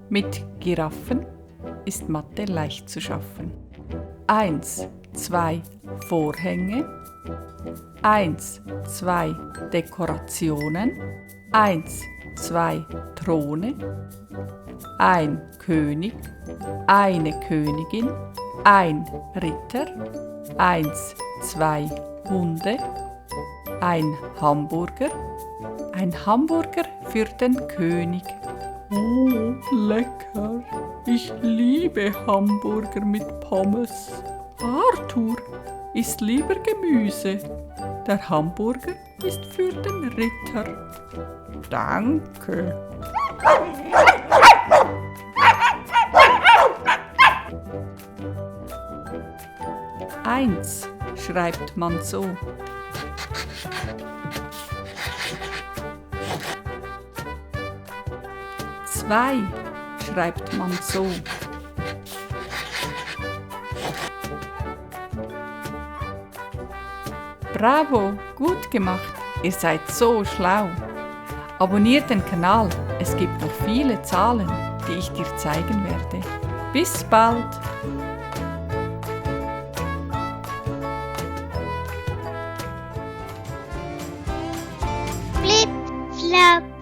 Mit Giraffen ist Mathe leicht zu schaffen. 1, 2 Vorhänge, 1, 2 Dekorationen, 1, 2 Throne, ein König, eine Königin, ein Ritter, 1, 2 Hunde, ein Hamburger für den König. Oh, lecker! Ich liebe Hamburger mit Pommes. Arthur isst lieber Gemüse. Der Hamburger ist für den Ritter. Danke. Eins schreibt man so. Zwei schreibt man so. Bravo, gut gemacht, ihr seid so schlau. Abonniert den Kanal, es gibt noch viele Zahlen, die ich dir zeigen werde. Bis bald! Flip, flop.